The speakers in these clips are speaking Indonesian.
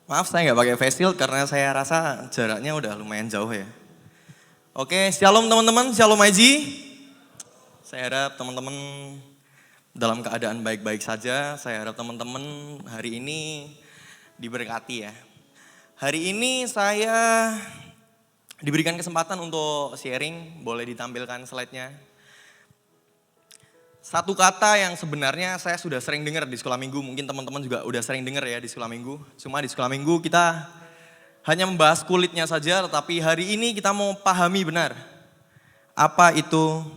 Maaf saya nggak pakai face shield karena saya rasa jaraknya udah lumayan jauh ya. Oke, shalom teman-teman, shalom Aji. Saya harap teman-teman dalam keadaan baik-baik saja. Saya harap teman-teman hari ini diberkati ya. Hari ini saya diberikan kesempatan untuk sharing, boleh ditampilkan slide-nya. Satu kata yang sebenarnya saya sudah sering dengar di sekolah minggu, mungkin teman-teman juga udah sering dengar ya di sekolah minggu. Cuma di sekolah minggu kita hanya membahas kulitnya saja, tetapi hari ini kita mau pahami benar. Apa itu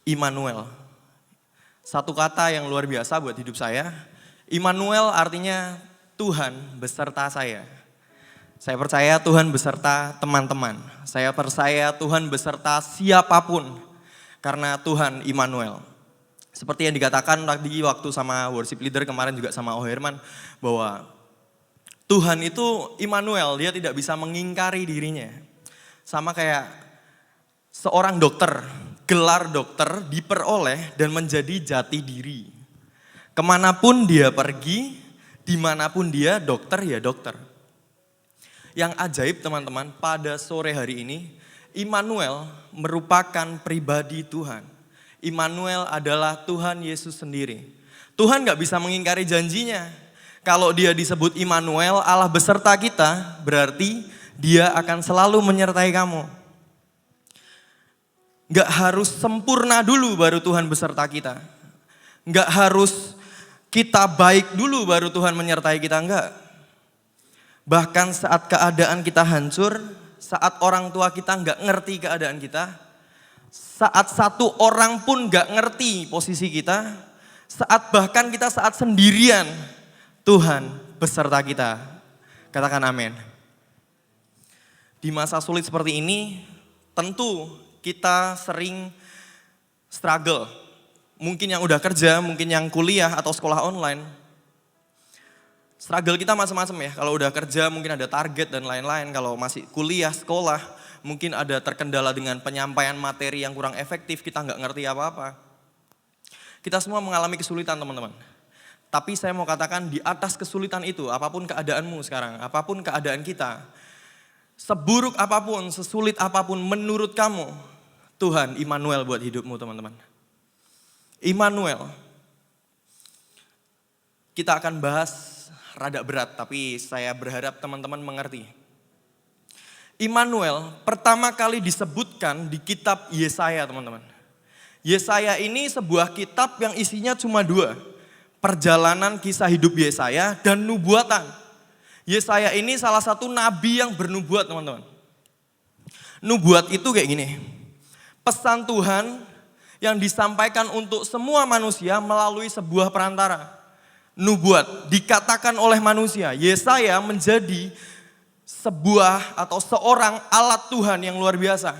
Immanuel? Satu kata yang luar biasa buat hidup saya. Immanuel artinya Tuhan beserta saya. Saya percaya Tuhan beserta teman-teman. Saya percaya Tuhan beserta siapapun. Karena Tuhan Immanuel. Seperti yang dikatakan tadi waktu sama worship leader kemarin juga sama Herman, bahwa Tuhan itu Immanuel, dia tidak bisa mengingkari dirinya. Sama kayak seorang dokter, gelar dokter diperoleh dan menjadi jati diri. Kemanapun dia pergi, dimanapun dia dokter ya dokter. Yang ajaib teman-teman, pada sore hari ini, Immanuel merupakan pribadi Tuhan. Immanuel adalah Tuhan Yesus sendiri. Tuhan gak bisa mengingkari janjinya. Kalau dia disebut Immanuel, Allah beserta kita, berarti dia akan selalu menyertai kamu. Gak harus sempurna dulu baru Tuhan beserta kita. Gak harus kita baik dulu baru Tuhan menyertai kita, enggak. Bahkan saat keadaan kita hancur, saat orang tua kita gak ngerti keadaan kita, saat satu orang pun gak ngerti posisi kita, saat bahkan kita saat sendirian, Tuhan beserta kita. Katakan amin. Di masa sulit seperti ini, tentu kita sering struggle. Mungkin yang udah kerja, mungkin yang kuliah atau sekolah online. Struggle kita macam-macam ya, kalau udah kerja mungkin ada target dan lain-lain. Kalau masih kuliah, sekolah, mungkin ada terkendala dengan penyampaian materi yang kurang efektif, kita nggak ngerti apa-apa. Kita semua mengalami kesulitan teman-teman. Tapi saya mau katakan di atas kesulitan itu, apapun keadaanmu sekarang, apapun keadaan kita, seburuk apapun, sesulit apapun menurut kamu, Tuhan Immanuel buat hidupmu teman-teman. Immanuel. Kita akan bahas rada berat, tapi saya berharap teman-teman mengerti. Immanuel pertama kali disebutkan di kitab Yesaya teman-teman. Yesaya ini sebuah kitab yang isinya cuma 2. Perjalanan kisah hidup Yesaya dan nubuatan. Yesaya ini salah satu nabi yang bernubuat teman-teman. Nubuat itu kayak gini. Pesan Tuhan yang disampaikan untuk semua manusia melalui sebuah perantara. Nubuat dikatakan oleh manusia. Yesaya menjadi sebuah atau seorang alat Tuhan yang luar biasa.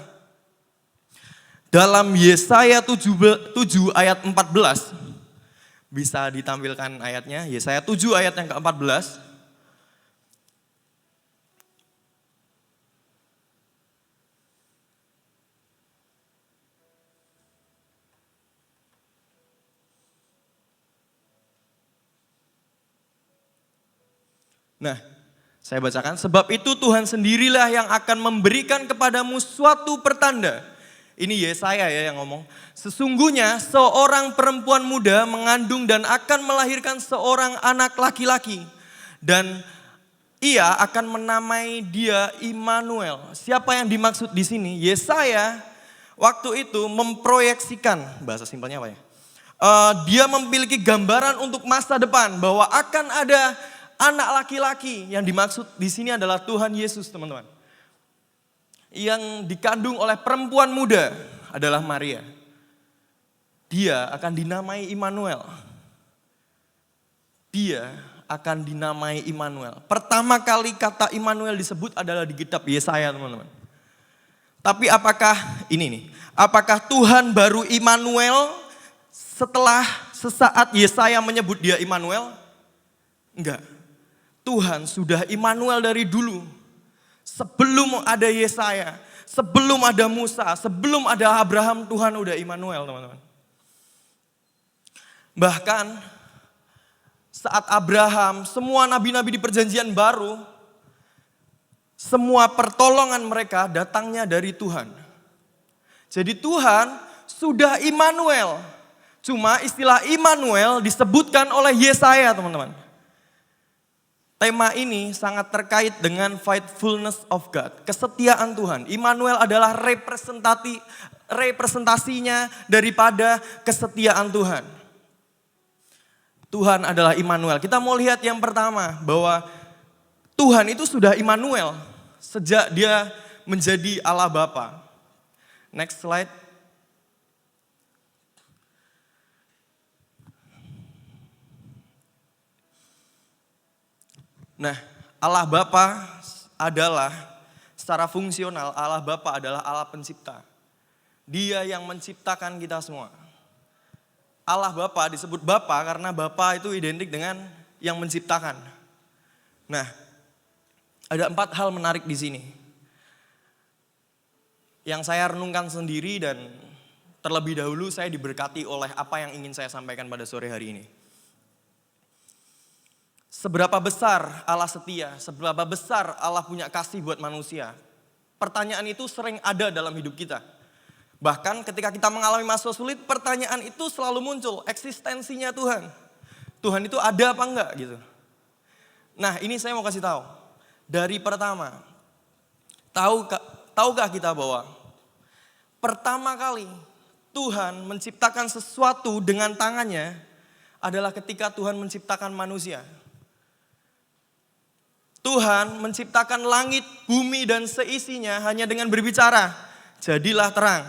Dalam Yesaya 7 ayat 14, bisa ditampilkan ayatnya, Yesaya 7 ayat yang ke-14. Nah, saya bacakan, sebab itu Tuhan sendirilah yang akan memberikan kepadamu suatu pertanda. Ini Yesaya ya yang ngomong. Sesungguhnya seorang perempuan muda mengandung dan akan melahirkan seorang anak laki-laki. Dan ia akan menamai dia Immanuel. Siapa yang dimaksud di sini? Yesaya waktu itu memproyeksikan, bahasa simpelnya apa ya? Dia memiliki gambaran untuk masa depan bahwa akan ada anak laki-laki. Yang dimaksud di sini adalah Tuhan Yesus teman-teman. Yang dikandung oleh perempuan muda adalah Maria. Dia akan dinamai Immanuel. Dia akan dinamai Immanuel. Pertama kali kata Immanuel disebut adalah di kitab Yesaya teman-teman. Tapi apakah ini nih? Apakah Tuhan baru Immanuel setelah sesaat Yesaya menyebut dia Immanuel? Enggak. Tuhan sudah Immanuel dari dulu. Sebelum ada Yesaya, sebelum ada Musa, sebelum ada Abraham, Tuhan udah Immanuel teman-teman. Bahkan saat Abraham, semua nabi-nabi di perjanjian baru, semua pertolongan mereka datangnya dari Tuhan. Jadi Tuhan sudah Immanuel. Cuma istilah Immanuel disebutkan oleh Yesaya, teman-teman. Tema ini sangat terkait dengan faithfulness of God, kesetiaan Tuhan. Immanuel adalah representasinya daripada kesetiaan Tuhan. Tuhan adalah Immanuel. Kita mau lihat yang pertama, bahwa Tuhan itu sudah Immanuel sejak dia menjadi Allah Bapa. Next slide. Nah, Allah Bapa adalah secara fungsional, Allah Bapa adalah Allah pencipta. Dia yang menciptakan kita semua. Allah Bapa disebut Bapa karena Bapa itu identik dengan yang menciptakan. Nah, ada 4 hal menarik di sini yang saya renungkan sendiri, dan terlebih dahulu saya diberkati oleh apa yang ingin saya sampaikan pada sore hari ini. Seberapa besar Allah setia, seberapa besar Allah punya kasih buat manusia. Pertanyaan itu sering ada dalam hidup kita. Bahkan ketika kita mengalami masa sulit, pertanyaan itu selalu muncul, eksistensinya Tuhan. Tuhan itu ada apa enggak gitu. Nah, ini saya mau kasih tahu. Dari pertama, tahukah kita bahwa pertama kali Tuhan menciptakan sesuatu dengan tangannya adalah ketika Tuhan menciptakan manusia. Tuhan menciptakan langit, bumi, dan seisinya hanya dengan berbicara, jadilah terang,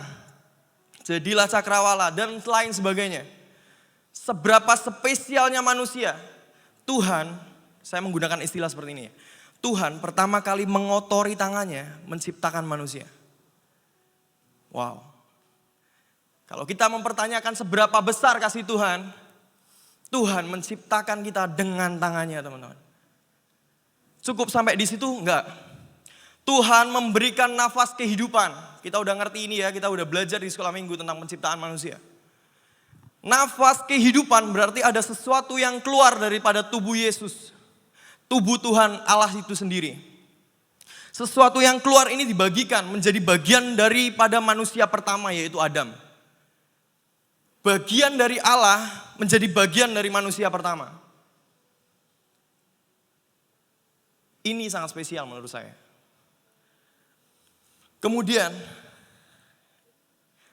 jadilah cakrawala, dan lain sebagainya. Seberapa spesialnya manusia, Tuhan, saya menggunakan istilah seperti ini ya, Tuhan pertama kali mengotori tangannya menciptakan manusia. Wow. Kalau kita mempertanyakan seberapa besar kasih Tuhan, Tuhan menciptakan kita dengan tangannya, teman-teman. Cukup sampai di situ? Enggak. Tuhan memberikan nafas kehidupan. Kita udah ngerti ini ya, kita udah belajar di sekolah minggu tentang penciptaan manusia. Nafas kehidupan berarti ada sesuatu yang keluar daripada tubuh Yesus. Tubuh Tuhan Allah itu sendiri. Sesuatu yang keluar ini dibagikan menjadi bagian daripada manusia pertama, yaitu Adam. Bagian dari Allah menjadi bagian dari manusia pertama. Ini sangat spesial menurut saya. Kemudian,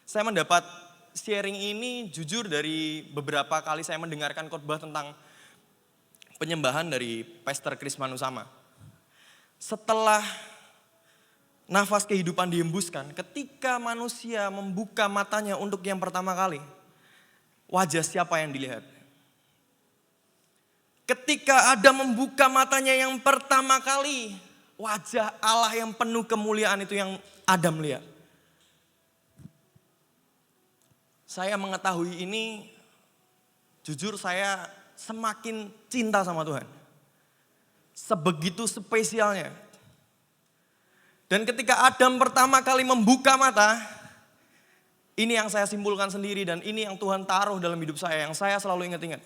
saya mendapat sharing ini jujur dari beberapa kali saya mendengarkan khotbah tentang penyembahan dari Pastor Chris Manusama. Setelah nafas kehidupan dihembuskan, ketika manusia membuka matanya untuk yang pertama kali, wajah siapa yang dilihat? Ketika Adam membuka matanya yang pertama kali, wajah Allah yang penuh kemuliaan itu yang Adam lihat. Saya mengetahui ini, jujur saya semakin cinta sama Tuhan. Sebegitu spesialnya. Dan ketika Adam pertama kali membuka mata, ini yang saya simpulkan sendiri dan ini yang Tuhan taruh dalam hidup saya, yang saya selalu ingat-ingat.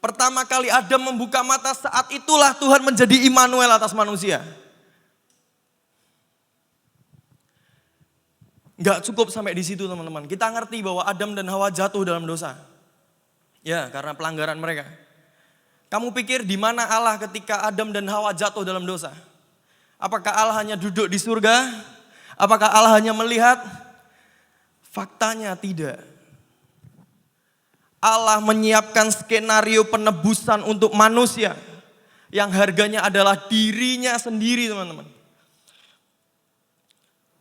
Pertama kali Adam membuka mata, saat itulah Tuhan menjadi Immanuel atas manusia. Enggak cukup sampai di situ, teman-teman. Kita ngerti bahwa Adam dan Hawa jatuh dalam dosa. Ya, karena pelanggaran mereka. Kamu pikir di mana Allah ketika Adam dan Hawa jatuh dalam dosa? Apakah Allah hanya duduk di surga? Apakah Allah hanya melihat? Faktanya tidak. Allah menyiapkan skenario penebusan untuk manusia yang harganya adalah dirinya sendiri, teman-teman.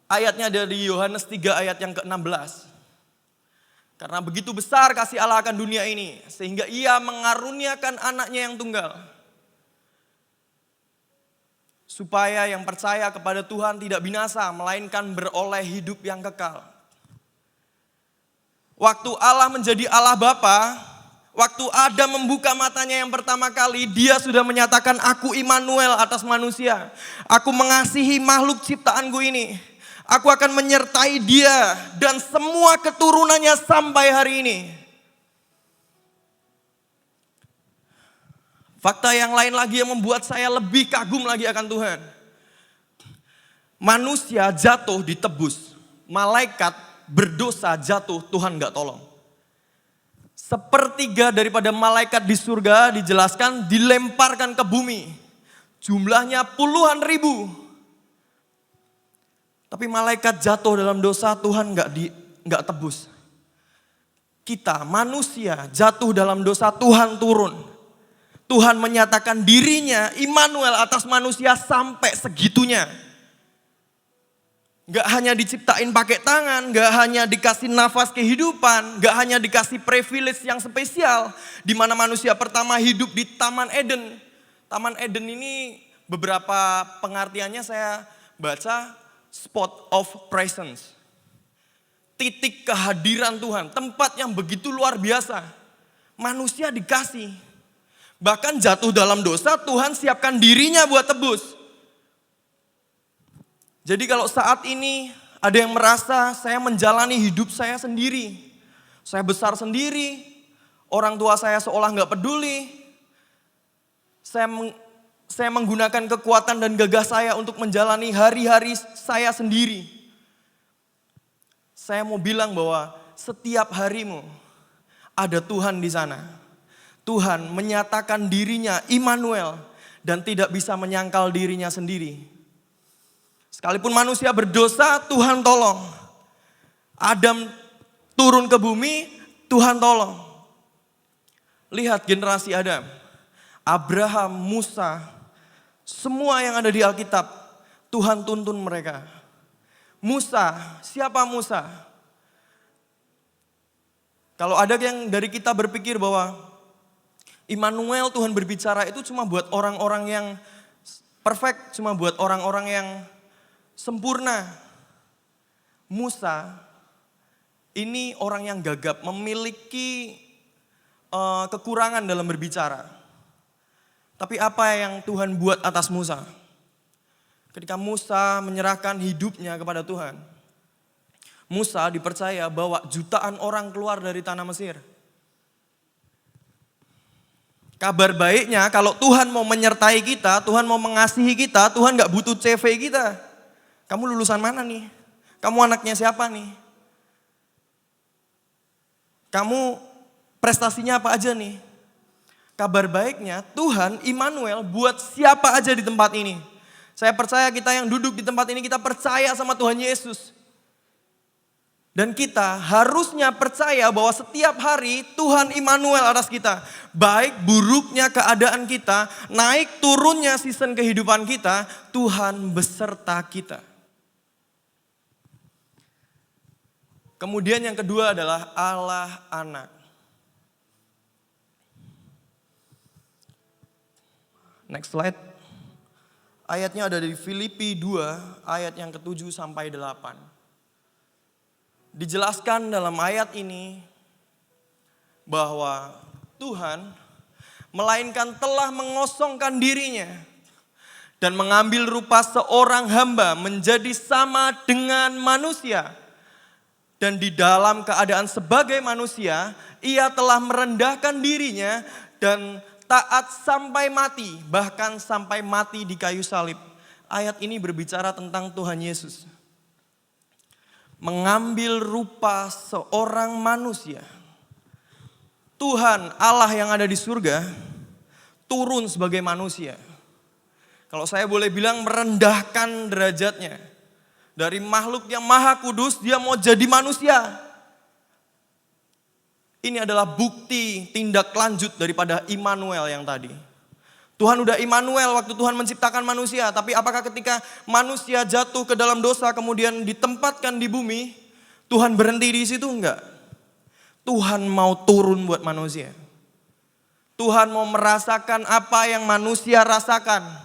Ayatnya dari Yohanes 3 ayat yang ke-16. Karena begitu besar kasih Allah akan dunia ini, sehingga ia mengaruniakan anaknya yang tunggal. Supaya yang percaya kepada Tuhan tidak binasa, melainkan beroleh hidup yang kekal. Waktu Allah menjadi Allah Bapa, waktu Adam membuka matanya yang pertama kali, dia sudah menyatakan, aku Immanuel atas manusia. Aku mengasihi makhluk ciptaanku ini. Aku akan menyertai dia dan semua keturunannya sampai hari ini. Fakta yang lain lagi yang membuat saya lebih kagum lagi akan Tuhan. Manusia jatuh ditebus. Malaikat berdosa jatuh, Tuhan gak tolong. Sepertiga daripada malaikat di surga dijelaskan dilemparkan ke bumi. Jumlahnya puluhan ribu. Tapi malaikat jatuh dalam dosa, Tuhan gak tebus. Kita manusia jatuh dalam dosa, Tuhan turun. Tuhan menyatakan dirinya Immanuel atas manusia sampai segitunya. Gak hanya diciptain pakai tangan, gak hanya dikasih nafas kehidupan, gak hanya dikasih privilege yang spesial. Di mana manusia pertama hidup di Taman Eden. Taman Eden ini beberapa pengertiannya saya baca spot of presence. Titik kehadiran Tuhan, tempat yang begitu luar biasa. Manusia dikasih. Bahkan jatuh dalam dosa, Tuhan siapkan dirinya buat tebus. Jadi kalau saat ini ada yang merasa saya menjalani hidup saya sendiri. Saya besar sendiri, orang tua saya seolah gak peduli. Saya menggunakan kekuatan dan gagah saya untuk menjalani hari-hari saya sendiri. Saya mau bilang bahwa setiap harimu ada Tuhan di sana. Tuhan menyatakan dirinya Immanuel dan tidak bisa menyangkal dirinya sendiri. Sekalipun manusia berdosa, Tuhan tolong. Adam turun ke bumi, Tuhan tolong. Lihat generasi Adam, Abraham, Musa, semua yang ada di Alkitab, Tuhan tuntun mereka. Musa, siapa Musa? Kalau ada yang dari kita berpikir bahwa Immanuel, Tuhan berbicara itu cuma buat orang-orang yang perfect, cuma buat orang-orang yang sempurna. Musa ini orang yang gagap, memiliki kekurangan dalam berbicara. Tapi apa yang Tuhan buat atas Musa? Ketika Musa menyerahkan hidupnya kepada Tuhan, Musa dipercaya bawa jutaan orang keluar dari tanah Mesir. Kabar baiknya kalau Tuhan mau menyertai kita, Tuhan mau mengasihi kita, Tuhan gak butuh CV kita. Kamu lulusan mana nih? Kamu anaknya siapa nih? Kamu prestasinya apa aja nih? Kabar baiknya Tuhan Immanuel buat siapa aja di tempat ini. Saya percaya kita yang duduk di tempat ini kita percaya sama Tuhan Yesus. Dan kita harusnya percaya bahwa setiap hari Tuhan Immanuel atas kita. Baik buruknya keadaan kita, naik turunnya season kehidupan kita, Tuhan beserta kita. Kemudian yang kedua adalah Allah Anak. Next slide. Ayatnya ada di Filipi 2, ayat yang ke-7 sampai 8. Dijelaskan dalam ayat ini bahwa Tuhan melainkan telah mengosongkan dirinya dan mengambil rupa seorang hamba menjadi sama dengan manusia. Dan di dalam keadaan sebagai manusia, ia telah merendahkan dirinya dan taat sampai mati, bahkan sampai mati di kayu salib. Ayat ini berbicara tentang Tuhan Yesus. Mengambil rupa seorang manusia. Tuhan Allah yang ada di surga turun sebagai manusia. Kalau saya boleh bilang merendahkan derajatnya. Dari makhluk yang maha kudus dia mau jadi manusia. Ini adalah bukti tindak lanjut daripada Immanuel yang tadi. Tuhan udah Immanuel waktu Tuhan menciptakan manusia. Tapi apakah ketika manusia jatuh ke dalam dosa kemudian ditempatkan di bumi, Tuhan berhenti di situ? Enggak. Tuhan mau turun buat manusia. Tuhan mau merasakan apa yang manusia rasakan.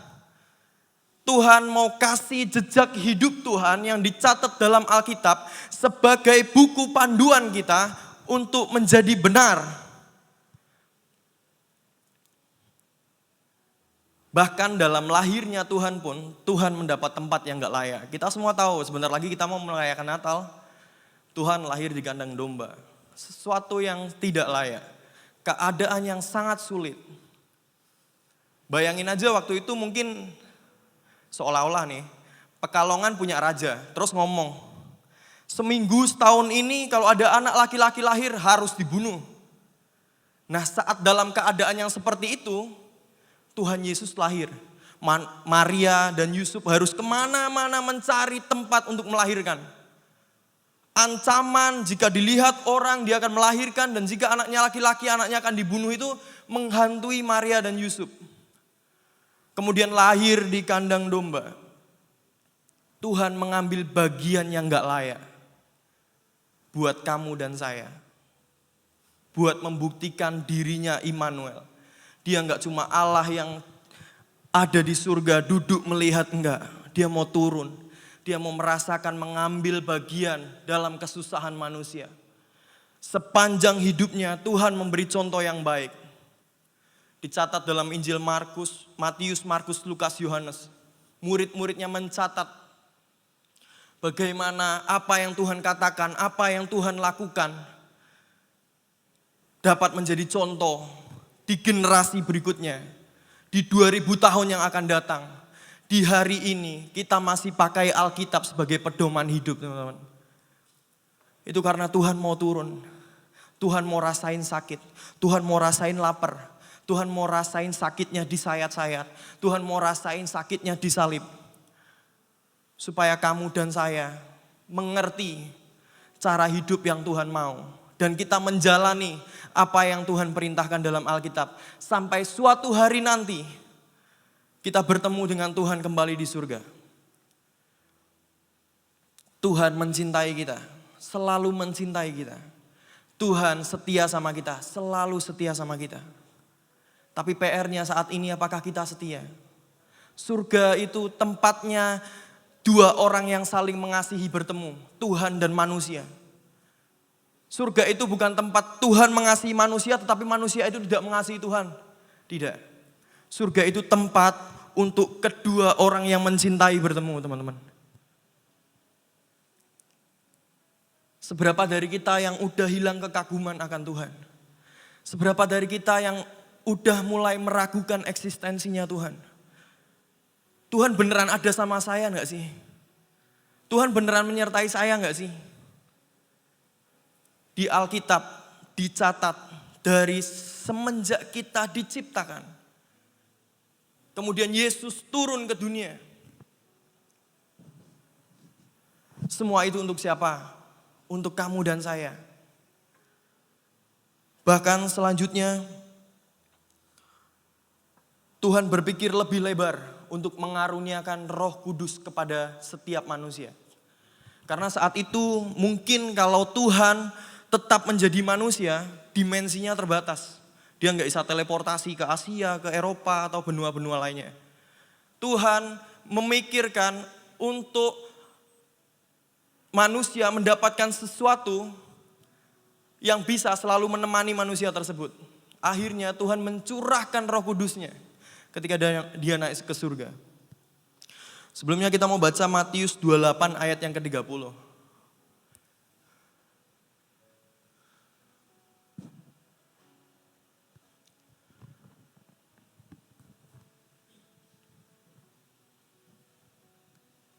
Tuhan mau kasih jejak hidup Tuhan yang dicatat dalam Alkitab sebagai buku panduan kita untuk menjadi benar. Bahkan dalam lahirnya Tuhan pun, Tuhan mendapat tempat yang gak layak. Kita semua tahu, sebentar lagi kita mau merayakan Natal, Tuhan lahir di kandang domba. Sesuatu yang tidak layak, keadaan yang sangat sulit. Bayangin aja waktu itu mungkin seolah-olah nih, Pekalongan punya raja, terus ngomong, seminggu setahun ini kalau ada anak laki-laki lahir harus dibunuh. Nah saat dalam keadaan yang seperti itu, Tuhan Yesus lahir. Maria dan Yusuf harus kemana-mana mencari tempat untuk melahirkan. Ancaman jika dilihat orang dia akan melahirkan, dan jika anaknya laki-laki anaknya akan dibunuh itu menghantui Maria dan Yusuf. Kemudian lahir di kandang domba. Tuhan mengambil bagian yang gak layak buat kamu dan saya. Buat membuktikan dirinya Immanuel. Dia gak cuma Allah yang ada di surga duduk melihat, enggak. Dia mau turun. Dia mau merasakan mengambil bagian dalam kesusahan manusia. Sepanjang hidupnya Tuhan memberi contoh yang baik. Dicatat dalam Injil Markus, Matius, Markus, Lukas, Yohanes. Murid-muridnya mencatat bagaimana apa yang Tuhan katakan, apa yang Tuhan lakukan dapat menjadi contoh di generasi berikutnya, di 2000 tahun yang akan datang. Di hari ini kita masih pakai Alkitab sebagai pedoman hidup, teman-teman. Itu karena Tuhan mau turun. Tuhan mau rasain sakit, Tuhan mau rasain lapar, Tuhan mau rasain sakitnya disayat-sayat, Tuhan mau rasain sakitnya disalib. Supaya kamu dan saya mengerti cara hidup yang Tuhan mau. Dan kita menjalani apa yang Tuhan perintahkan dalam Alkitab. Sampai suatu hari nanti kita bertemu dengan Tuhan kembali di surga. Tuhan mencintai kita, selalu mencintai kita. Tuhan setia sama kita, selalu setia sama kita. Tapi PR-nya saat ini apakah kita setia? Surga itu tempatnya dua orang yang saling mengasihi bertemu, Tuhan dan manusia. Surga itu bukan tempat Tuhan mengasihi manusia, tetapi manusia itu tidak mengasihi Tuhan. Tidak. Surga itu tempat untuk kedua orang yang mencintai bertemu, teman-teman. Seberapa dari kita yang udah hilang kekaguman akan Tuhan? Seberapa dari kita yang udah mulai meragukan eksistensinya Tuhan? Tuhan beneran ada sama saya enggak sih? Tuhan beneran menyertai saya enggak sih? Di Alkitab dicatat dari semenjak kita diciptakan. Kemudian Yesus turun ke dunia. Semua itu untuk siapa? Untuk kamu dan saya. Bahkan selanjutnya Tuhan berpikir lebih lebar untuk mengaruniakan Roh Kudus kepada setiap manusia. Karena saat itu mungkin kalau Tuhan tetap menjadi manusia, dimensinya terbatas. Dia nggak bisa teleportasi ke Asia, ke Eropa, atau benua-benua lainnya. Tuhan memikirkan untuk manusia mendapatkan sesuatu yang bisa selalu menemani manusia tersebut. Akhirnya Tuhan mencurahkan Roh Kudusnya ketika dia naik ke surga. Sebelumnya kita mau baca Matius 28 ayat yang ke-30.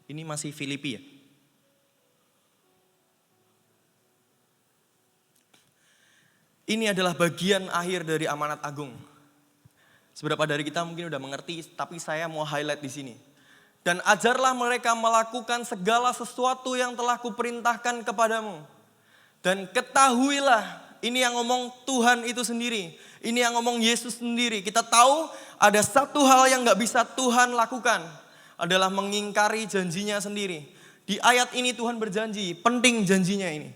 Ini masih Filipi ya? Ini adalah bagian akhir dari amanat agung. Seberapa dari kita mungkin udah mengerti, tapi saya mau highlight di sini. Dan ajarlah mereka melakukan segala sesuatu yang telah kuperintahkan kepadamu. Dan ketahuilah, ini yang ngomong Tuhan itu sendiri. Ini yang ngomong Yesus sendiri. Kita tahu ada satu hal yang gak bisa Tuhan lakukan. Adalah mengingkari janjinya sendiri. Di ayat ini Tuhan berjanji, penting janjinya ini.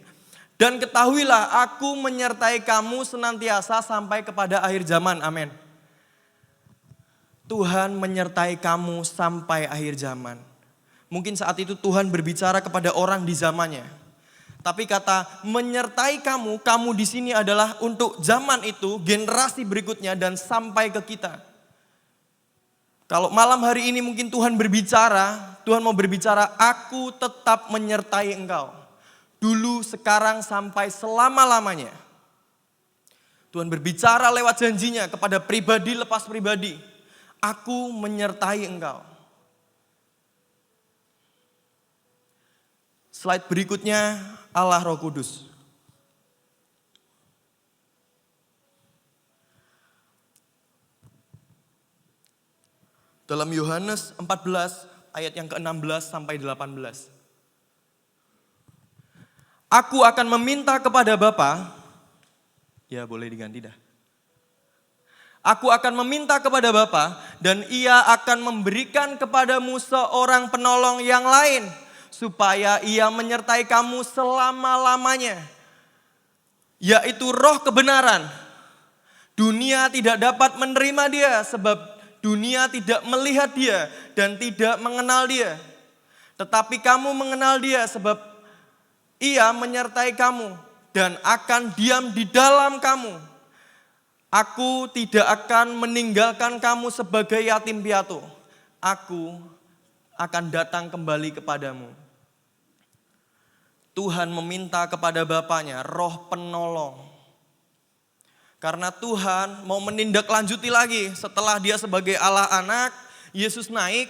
Dan ketahuilah aku menyertai kamu senantiasa sampai kepada akhir zaman. Amin. Tuhan menyertai kamu sampai akhir zaman. Mungkin saat itu Tuhan berbicara kepada orang di zamannya. Tapi kata menyertai kamu, kamu di sini adalah untuk zaman itu, generasi berikutnya dan sampai ke kita. Kalau malam hari ini mungkin Tuhan berbicara, Tuhan mau berbicara, aku tetap menyertai engkau. Dulu, sekarang, sampai selama-lamanya. Tuhan berbicara lewat janjinya kepada pribadi lepas pribadi. Aku menyertai engkau. Slide berikutnya, Allah Roh Kudus. Dalam Yohanes 14 ayat yang ke-16 sampai 18. Aku akan meminta kepada Bapa, ya boleh diganti dah. Aku akan meminta kepada Bapa dan Ia akan memberikan kepadamu seorang penolong yang lain supaya Ia menyertai kamu selama-lamanya, yaitu Roh kebenaran. Dunia tidak dapat menerima Dia sebab dunia tidak melihat Dia dan tidak mengenal Dia. Tetapi kamu mengenal Dia sebab Ia menyertai kamu dan akan diam di dalam kamu. Aku tidak akan meninggalkan kamu sebagai yatim piatu. Aku akan datang kembali kepadamu. Tuhan meminta kepada Bapaknya roh penolong. Karena Tuhan mau menindaklanjuti lagi setelah Dia sebagai Allah anak, Yesus naik,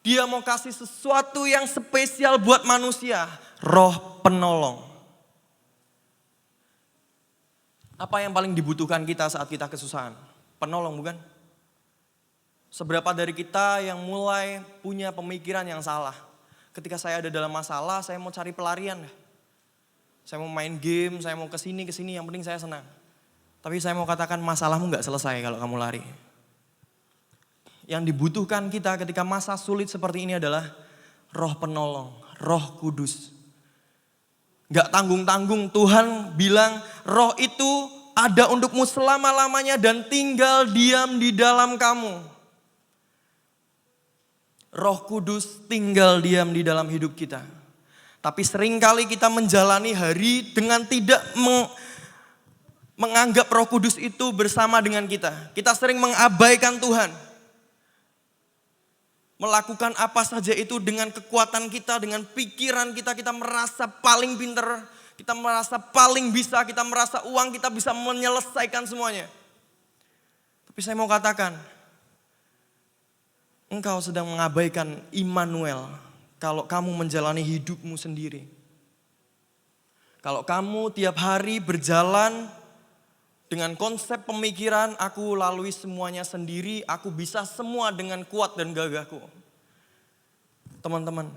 Dia mau kasih sesuatu yang spesial buat manusia, roh penolong. Apa yang paling dibutuhkan kita saat kita kesusahan? Penolong, bukan? Seberapa dari kita yang mulai punya pemikiran yang salah? Ketika saya ada dalam masalah, saya mau cari pelarian. Saya mau main game, saya mau kesini, yang penting saya senang. Tapi saya mau katakan masalahmu gak selesai kalau kamu lari. Yang dibutuhkan kita ketika masa sulit seperti ini adalah roh penolong, roh kudus. Gak tanggung-tanggung, Tuhan bilang roh itu ada untukmu selama-lamanya dan tinggal diam di dalam kamu. Roh Kudus tinggal diam di dalam hidup kita. Tapi seringkali kita menjalani hari dengan tidak menganggap Roh Kudus itu bersama dengan kita. Kita sering mengabaikan Tuhan. Melakukan apa saja itu dengan kekuatan kita, dengan pikiran kita, kita merasa paling pintar, kita merasa paling bisa, kita merasa uang kita bisa menyelesaikan semuanya. Tapi saya mau katakan, engkau sedang mengabaikan Immanuel kalau kamu menjalani hidupmu sendiri. Kalau kamu tiap hari berjalan dengan konsep pemikiran, aku lalui semuanya sendiri, aku bisa semua dengan kuat dan gagahku. Teman-teman,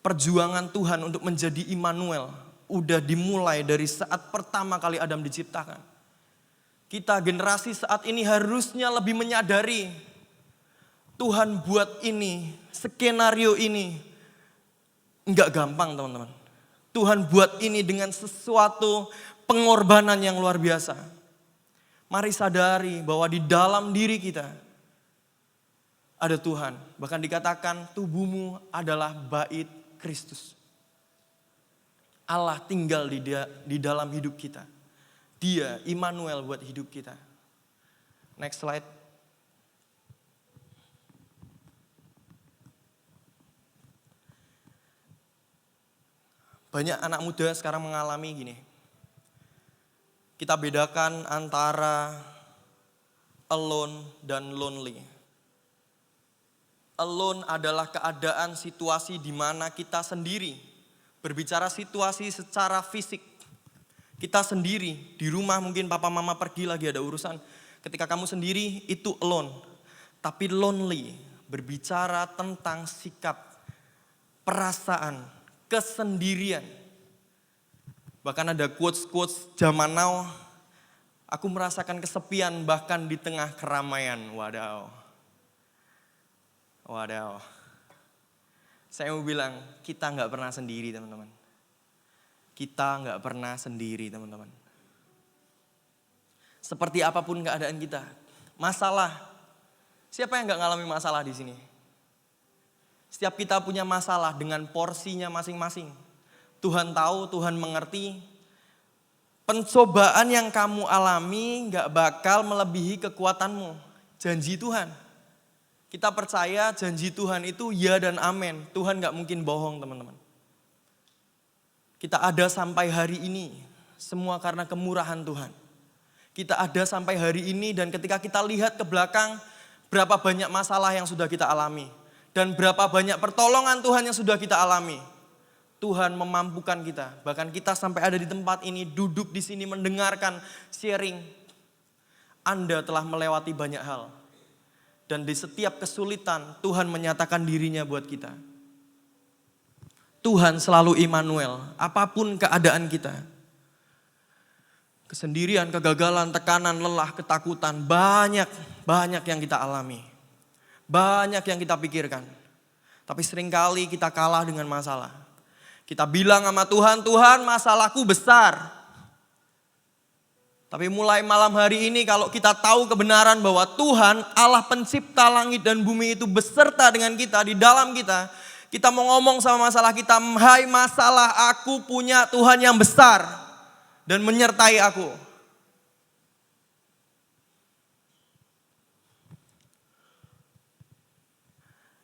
perjuangan Tuhan untuk menjadi Immanuel udah dimulai dari saat pertama kali Adam diciptakan. Kita generasi saat ini harusnya lebih menyadari Tuhan buat ini, skenario ini enggak gampang teman-teman. Tuhan buat ini dengan sesuatu pengorbanan yang luar biasa. Mari sadari bahwa di dalam diri kita ada Tuhan. Bahkan dikatakan tubuhmu adalah bait Kristus. Allah tinggal di dalam hidup kita. Dia Immanuel buat hidup kita. Next slide. Banyak anak muda sekarang mengalami gini. Kita bedakan antara alone dan lonely. Alone adalah keadaan situasi di mana kita sendiri. Berbicara situasi secara fisik. Kita sendiri, di rumah mungkin papa mama pergi lagi ada urusan. Ketika kamu sendiri itu alone. Tapi lonely, berbicara tentang sikap, perasaan, kesendirian. Bahkan ada quotes-quotes zaman now, aku merasakan kesepian bahkan di tengah keramaian. Wadaw. Saya mau bilang, kita gak pernah sendiri teman-teman. Kita gak pernah sendiri teman-teman. Seperti apapun keadaan kita, masalah. Siapa yang gak ngalami masalah di sini? Setiap kita punya masalah dengan porsinya masing-masing. Tuhan tahu, Tuhan mengerti. Pencobaan yang kamu alami gak bakal melebihi kekuatanmu. Janji Tuhan. Kita percaya janji Tuhan itu ya dan amin. Tuhan gak mungkin bohong teman-teman. Kita ada sampai hari ini. Semua karena kemurahan Tuhan. Kita ada sampai hari ini dan ketika kita lihat ke belakang, berapa banyak masalah yang sudah kita alami. Dan berapa banyak pertolongan Tuhan yang sudah kita alami. Tuhan memampukan kita. Bahkan kita sampai ada di tempat ini, duduk di sini mendengarkan sharing. Anda telah melewati banyak hal. Dan di setiap kesulitan, Tuhan menyatakan dirinya buat kita. Tuhan selalu Immanuel, apapun keadaan kita. Kesendirian, kegagalan, tekanan, lelah, ketakutan, banyak yang kita alami. Banyak yang kita pikirkan. Tapi seringkali kita kalah dengan masalah. Kita bilang sama Tuhan, Tuhan masalahku besar. Tapi mulai malam hari ini kalau kita tahu kebenaran bahwa Tuhan Allah pencipta langit dan bumi itu beserta dengan kita, di dalam kita. Kita mau ngomong sama masalah kita, hai masalah aku punya Tuhan yang besar. Dan menyertai aku.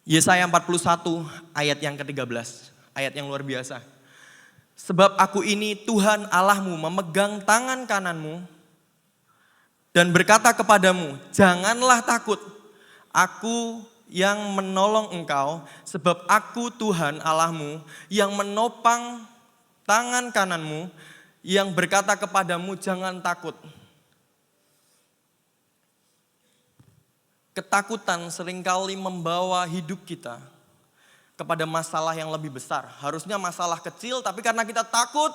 Yesaya 41 ayat yang ke-13. Ayat yang luar biasa. Sebab aku ini Tuhan Allahmu memegang tangan kananmu. Dan berkata kepadamu, janganlah takut. Aku yang menolong engkau. Sebab aku Tuhan Allahmu yang menopang tangan kananmu. Yang berkata kepadamu jangan takut. Ketakutan seringkali membawa hidup kita kepada masalah yang lebih besar. Harusnya masalah kecil tapi karena kita takut,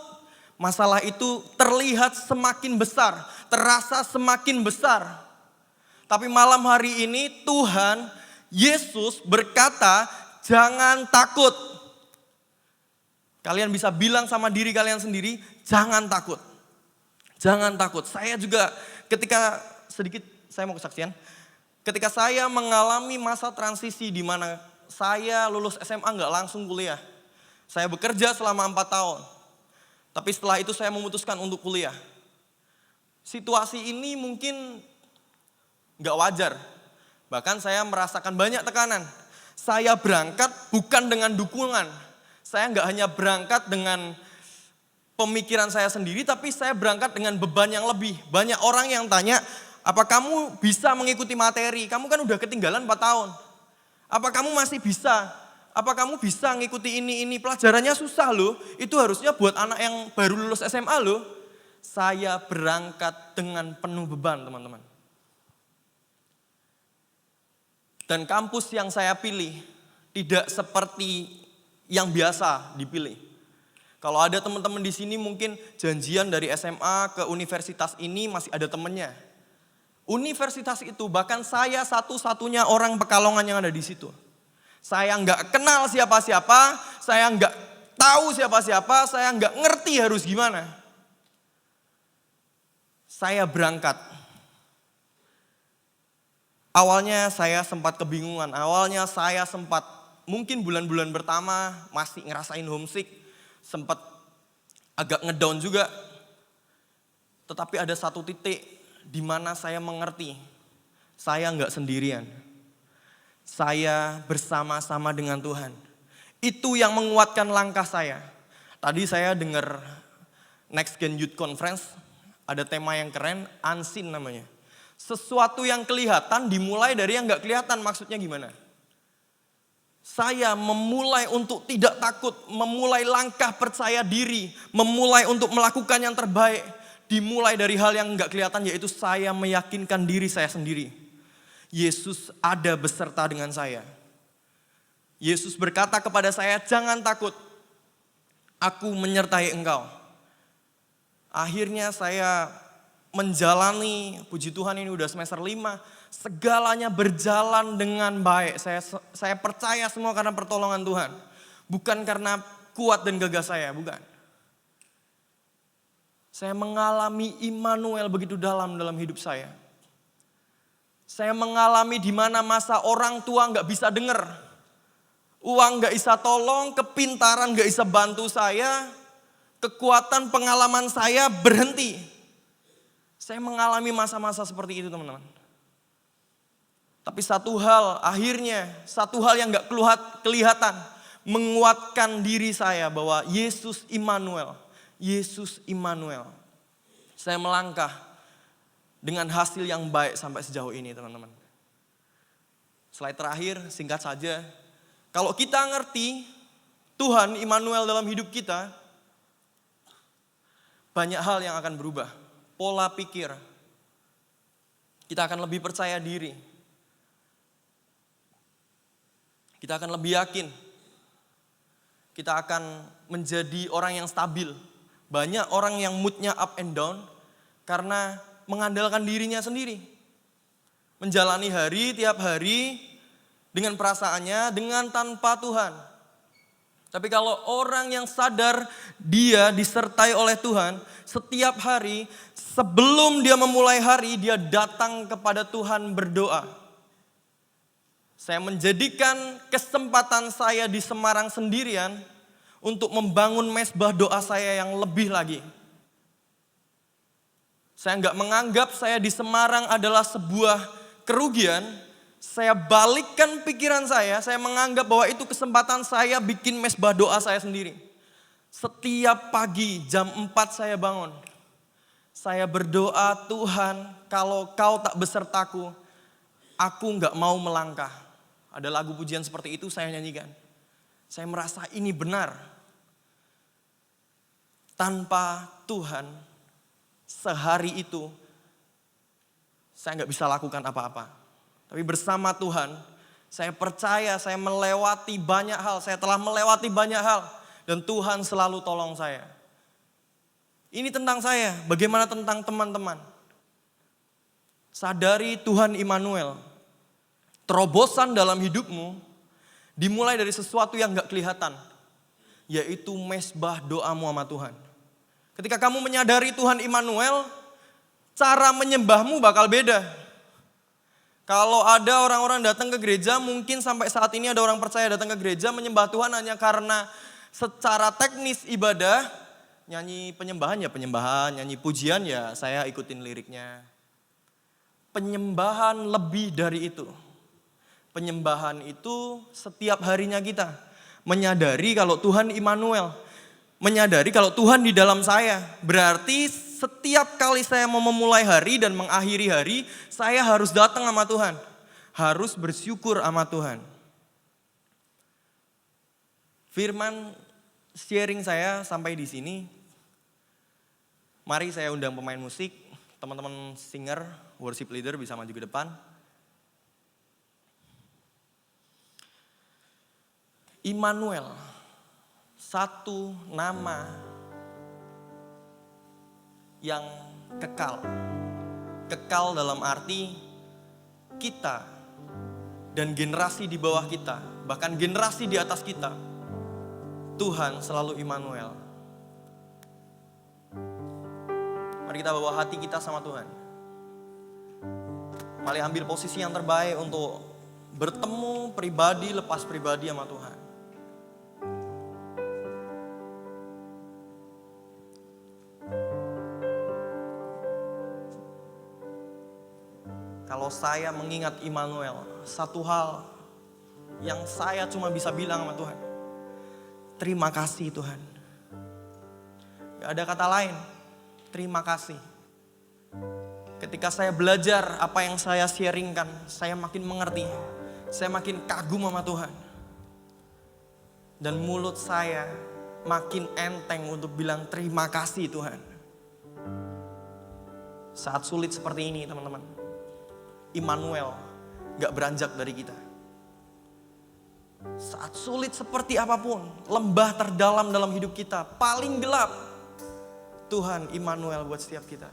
masalah itu terlihat semakin besar, terasa semakin besar. Tapi malam hari ini Tuhan Yesus berkata jangan takut. Kalian bisa bilang sama diri kalian sendiri, jangan takut. Jangan takut. Saya juga ketika saya mau kesaksian. Ketika saya mengalami masa transisi di mana saya lulus SMA nggak langsung kuliah. Saya bekerja selama 4 tahun. Tapi setelah itu saya memutuskan untuk kuliah. Situasi ini mungkin nggak wajar. Bahkan saya merasakan banyak tekanan. Saya berangkat bukan dengan dukungan. Saya nggak hanya berangkat dengan pemikiran saya sendiri, tapi saya berangkat dengan beban yang lebih. Banyak orang yang tanya, apa kamu bisa mengikuti materi? Kamu kan udah ketinggalan 4 tahun. Apa kamu masih bisa? Apa kamu bisa ngikuti ini? Pelajarannya susah loh. Itu harusnya buat anak yang baru lulus SMA loh. Saya berangkat dengan penuh beban teman-teman. Dan kampus yang saya pilih tidak seperti yang biasa dipilih. Kalau ada teman-teman di sini mungkin janjian dari SMA ke universitas ini masih ada temennya. Universitas itu bahkan saya satu-satunya orang Pekalongan yang ada di situ. Saya nggak kenal siapa-siapa, saya nggak tahu siapa-siapa, saya nggak ngerti harus gimana. Saya berangkat. Awalnya saya sempat kebingungan, awalnya saya sempat mungkin bulan-bulan pertama masih ngerasain homesick, sempat agak ngedown juga. Tetapi ada satu titik di mana saya mengerti, saya nggak sendirian. Saya bersama-sama dengan Tuhan. Itu yang menguatkan langkah saya. Tadi saya dengar Next Gen Youth Conference, ada tema yang keren, unseen namanya. Sesuatu yang kelihatan dimulai dari yang nggak kelihatan, maksudnya gimana? Saya memulai untuk tidak takut, memulai langkah percaya diri, memulai untuk melakukan yang terbaik. Dimulai dari hal yang enggak kelihatan, yaitu saya meyakinkan diri saya sendiri. Yesus ada beserta dengan saya. Yesus berkata kepada saya, jangan takut, aku menyertai engkau. Akhirnya saya menjalani, puji Tuhan ini udah semester 5, segalanya berjalan dengan baik. Saya percaya semua karena pertolongan Tuhan. Bukan karena kuat dan gagah saya, bukan. Saya mengalami Immanuel begitu dalam hidup saya. Saya mengalami di mana masa orang tua nggak bisa dengar. Uang nggak bisa tolong, kepintaran nggak bisa bantu saya. Kekuatan pengalaman saya berhenti. Saya mengalami masa-masa seperti itu teman-teman. Tapi satu hal yang gak kelihatan, menguatkan diri saya bahwa Yesus Immanuel. Yesus Immanuel. Saya melangkah dengan hasil yang baik sampai sejauh ini, teman-teman. Slide terakhir, singkat saja. Kalau kita ngerti Tuhan Immanuel dalam hidup kita, banyak hal yang akan berubah. Pola pikir. Kita akan lebih percaya diri. Kita akan lebih yakin. Kita akan menjadi orang yang stabil. Banyak orang yang moodnya up and down karena mengandalkan dirinya sendiri. Menjalani hari tiap hari dengan perasaannya, dengan tanpa Tuhan. Tapi kalau orang yang sadar dia disertai oleh Tuhan, setiap hari sebelum dia memulai hari, dia datang kepada Tuhan berdoa. Saya menjadikan kesempatan saya di Semarang sendirian untuk membangun mezbah doa saya yang lebih lagi. Saya enggak menganggap saya di Semarang adalah sebuah kerugian, saya balikkan pikiran saya menganggap bahwa itu kesempatan saya bikin mezbah doa saya sendiri. Setiap pagi jam 4 saya bangun. Saya berdoa, Tuhan kalau kau tak besertaku, aku enggak mau melangkah. Ada lagu pujian seperti itu saya nyanyikan. Saya merasa ini benar. Tanpa Tuhan, sehari itu saya nggak bisa lakukan apa-apa. Tapi bersama Tuhan, saya percaya saya melewati banyak hal. Saya telah melewati banyak hal. Dan Tuhan selalu tolong saya. Ini tentang saya, bagaimana tentang teman-teman. Sadari Tuhan Immanuel. Terobosan dalam hidupmu dimulai dari sesuatu yang nggak kelihatan. Yaitu mezbah doamu sama Tuhan. Ketika kamu menyadari Tuhan Immanuel, cara menyembahmu bakal beda. Kalau ada orang-orang datang ke gereja, mungkin sampai saat ini ada orang percaya datang ke gereja menyembah Tuhan hanya karena secara teknis ibadah, nyanyi penyembahan ya penyembahan, nyanyi pujian ya saya ikutin liriknya. Penyembahan lebih dari itu. Penyembahan itu setiap harinya kita menyadari kalau Tuhan Immanuel, menyadari kalau Tuhan di dalam saya. Berarti setiap kali saya mau memulai hari dan mengakhiri hari, saya harus datang sama Tuhan. Harus bersyukur sama Tuhan. Firman sharing saya sampai di sini. Mari saya undang pemain musik, teman-teman singer, worship leader bisa maju ke depan. Immanuel, satu nama yang kekal. Kekal dalam arti kita dan generasi di bawah kita, bahkan generasi di atas kita. Tuhan selalu Immanuel. Mari kita bawa hati kita sama Tuhan. Mari ambil posisi yang terbaik untuk bertemu pribadi lepas pribadi sama Tuhan. Kalau saya mengingat Immanuel, satu hal yang saya cuma bisa bilang sama Tuhan, terima kasih Tuhan. Gak ada kata lain, terima kasih. Ketika saya belajar apa yang saya sharingkan, saya makin mengerti, saya makin kagum sama Tuhan. Dan mulut saya makin enteng untuk bilang terima kasih Tuhan. Saat sulit seperti ini teman-teman, Immanuel gak beranjak dari kita. Saat sulit seperti apapun, lembah terdalam dalam hidup kita, paling gelap, Tuhan Immanuel buat setiap kita.